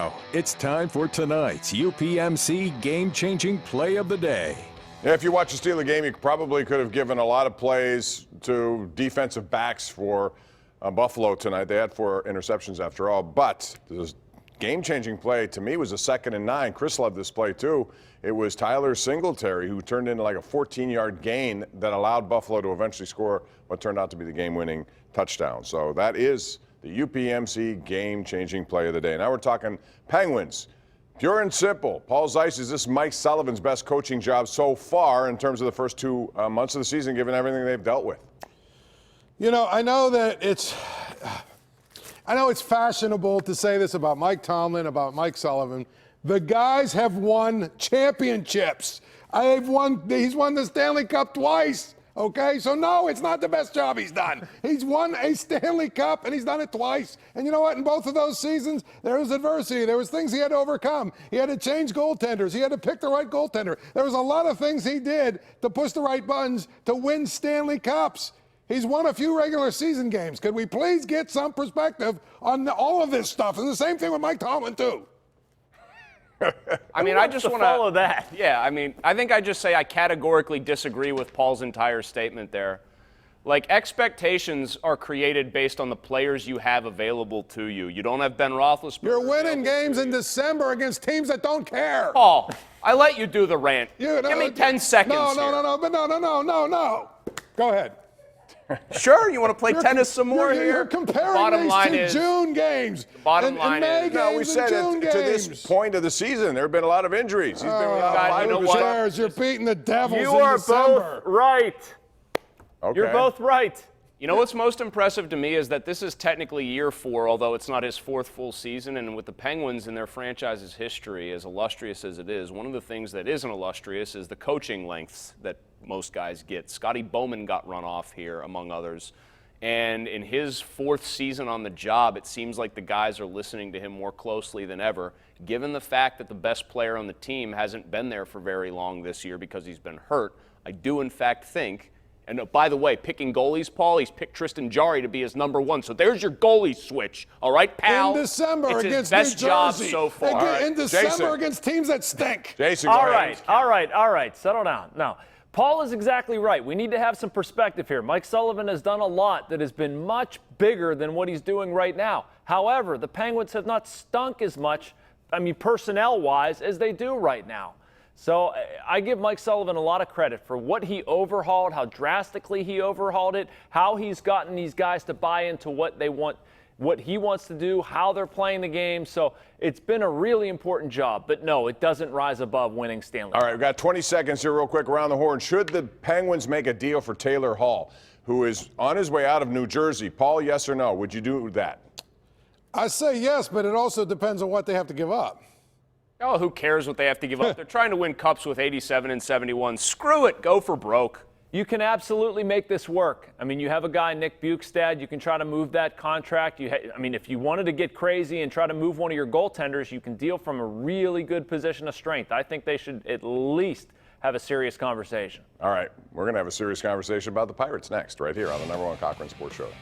Now, it's time for tonight's UPMC game-changing play of the day. Yeah, if you watch the Steeler game, you probably could have given a lot of plays to defensive backs for Buffalo tonight. They had 4 interceptions after all, but the game-changing play to me was a 2nd and 9. Chris loved this play too. It was Tyler Singletary who turned into like a 14-yard gain that allowed Buffalo to eventually score what turned out to be the game-winning touchdown. So that is the UPMC game-changing play of the day. Now we're talking Penguins. Pure and simple. Paul Zeise, is this Mike Sullivan's best coaching job so far in terms of the first 2 months of the season, given everything they've dealt with? You know, I know it's fashionable to say this about Mike Tomlin, about Mike Sullivan. The guys have won championships. He's won the Stanley Cup twice. Okay, so no, it's not the best job he's done. He's won a Stanley Cup, and he's done it twice. And you know what? In both of those seasons, there was adversity. There was things he had to overcome. He had to change goaltenders. He had to pick the right goaltender. There was a lot of things he did to push the right buttons to win Stanley Cups. He's won a few regular season games. Could we please get some perspective on all of this stuff? And the same thing with Mike Tomlin, too. I mean, I just want to follow that. Yeah, I mean, I think I just say I categorically disagree with Paul's entire statement there. Like, expectations are created based on the players you have available to you. You don't have Ben Roethlisberger. You're winning games in December against teams that don't care. Paul, I let you do the rant. Give me 10 seconds No. Go ahead. Sure, you want to play tennis some more here? You're comparing these to June games. Bottom line is, no, we said it, to this point of the season, there have been a lot of injuries. He's been without 5%. You're beating the Devils You are both right. Okay. You're both right. You know what's most impressive to me is that this is technically year 4, although it's not his 4th full season. And with the Penguins in their franchise's history, as illustrious as it is, one of the things that isn't illustrious is the coaching lengths that most guys get. Scotty Bowman got run off here, among others. And in his 4th season on the job, it seems like the guys are listening to him more closely than ever, given the fact that the best player on the team hasn't been there for very long this year because he's been hurt. I do, in fact, think. And by the way, picking goalies, Paul, he's picked Tristan Jarry to be his number 1. So there's your goalie switch. All right, pal? In December it's against his best New job Jersey. so far. In December Jason. against teams that stink. Jason, All right. Settle down. Now, Paul is exactly right. We need to have some perspective here. Mike Sullivan has done a lot that has been much bigger than what he's doing right now. However, the Penguins have not stunk as much, personnel-wise, as they do right now. So I give Mike Sullivan a lot of credit for what he overhauled, how drastically he overhauled it, how he's gotten these guys to buy into what they want, what he wants to do, how they're playing the game. So it's been a really important job. But no, it doesn't rise above winning Stanley. All right, we've got 20 seconds here real quick around the horn. Should the Penguins make a deal for Taylor Hall, who is on his way out of New Jersey? Paul, yes or no? Would you do that? I say yes, but it also depends on what they have to give up. Oh, who cares what they have to give up? They're trying to win cups with 87 and 71. Screw it. Go for broke. You can absolutely make this work. You have a guy, Nick Bukestad. You can try to move that contract. If you wanted to get crazy and try to move one of your goaltenders, you can deal from a really good position of strength. I think they should at least have a serious conversation. All right, we're going to have a serious conversation about the Pirates next, right here on the #1 Cochran Sports Showdown.